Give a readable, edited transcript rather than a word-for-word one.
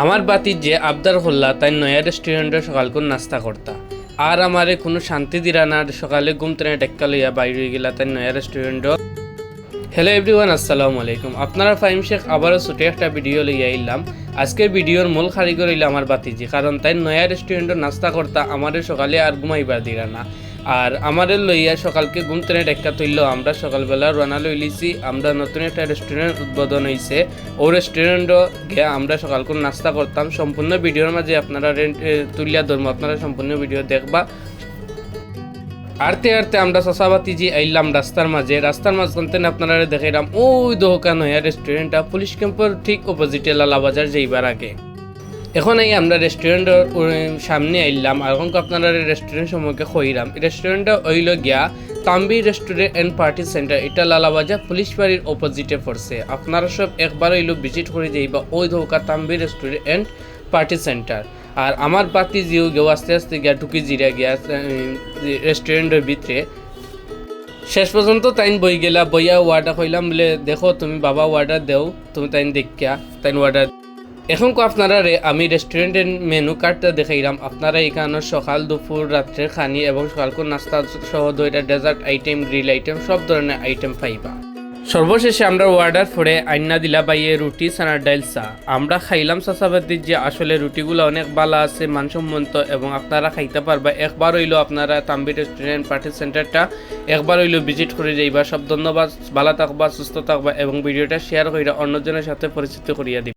আমার বাতি যে আবদার হল্লা তাই নয়া রেস্টুরেন্টে সকাল কোন নাস্তা করতা আর আমারে কোনো শান্তি দিরা না সকালে ঘুম থেকে টেক্কা লইয়া বাইরে গেলা তাই নয়া রেস্টুরেন্ট। হ্যালো এভরিওয়ান, আসসালামু আলাইকুম। আপনারা ফাহিম শেখ আবারও ছোটো একটা ভিডিও লইয়া আইলাম। আজকের ভিডিওর মূল কারিগর হইল আমার বাতিজি, কারণ তাই নয়া রেস্টুরেন্টে নাস্তা করতা আমাদের সকালে আর ঘুমাইবার দিরা না। আর আমাদের লইয়া সকালকে ঘুম থেকে টেক্কা তুললো আমরা সকালবেলা রানা লই লিছি। আমরা নতুন একটা রেস্টুরেন্ট উদ্বোধন হয়েছে, ও রেস্টুরেন্টও গিয়ে আমরা সকাল করে নাস্তা করতাম। সম্পূর্ণ ভিডিওর মাঝে আপনারা তুলিয়া ধরবো, আপনারা সম্পূর্ণ ভিডিও দেখবা। আরতে আরতে আমরা চাষাবাতিজি আইলাম রাস্তার মাঝখান আপনারা দেখাইলাম ওই দোকান হইয়া রেস্টুরেন্টটা পুলিশ ক্যাম্পের ঠিক অপোজিটে লালাবাজার যাইবার আগে। এখন এই আমরা রেস্টুরেন্টের সামনে আইলাম আর এখন আপনারা রেস্টুরেন্ট সম্পর্কে কইরাম। রেস্টুরেন্টটা হইল গিয়া তাম্বি রেস্টুরেন্ট অ্যান্ড পার্টি সেন্টার, এটা লালাবাজার পুলিশ বাড়ির অপোজিটে পড়ছে। আপনারা সব একবার হইল ভিজিট করে যাইবা ওই দোকান তাম্বি রেস্টুরেন্ট অ্যান্ড পার্টি সেন্টার। আর আমার বাতি জিও গেও আস্তে আস্তে গিয়া ঢুকি জিরা গিয়া রেস্টুরেন্টের ভিতরে। শেষ পর্যন্ত তাইন বই গেলা, বইয়া ওয়ার্ডার কইলাম বলে দেখো তুমি বাবা ওয়ার্ডার দেও, তুমি তাইন দেখিয়া তাইন ওয়ার্ডার। এখন আপনারা আমি রেস্টুরেন্টের মেনু কার্ডটা দেখাইলাম। আপনারা এখানে সকাল দুপুর রাত্রের খানি এবং সকালকুর নাস্তা সহ দুইটা ডেজার্ট আইটেম, গ্রিল আইটেম, সব ধরনের আইটেম পাইবা। সর্বশেষে আমরা অর্ডার করে আইনা দিলা বাইয়ে রুটি সানার ডাইল চা। আমরা খাইলাম চাচাবাতির যে আসলে রুটিগুলো অনেক ভালো আছে, মানসম্মত, এবং আপনারা খাইতে পারবা। একবার হইলো আপনারা তাম্বি রেস্টুরেন্ট পার্টি সেন্টারটা একবার হইলো ভিজিট করে যাইবা। সব ধন্যবাদ, ভালো থাকবা, সুস্থ থাকবা এবং ভিডিওটা শেয়ার কইরা অন্যজনের সাথে পরিচিত করিয়া দিবা।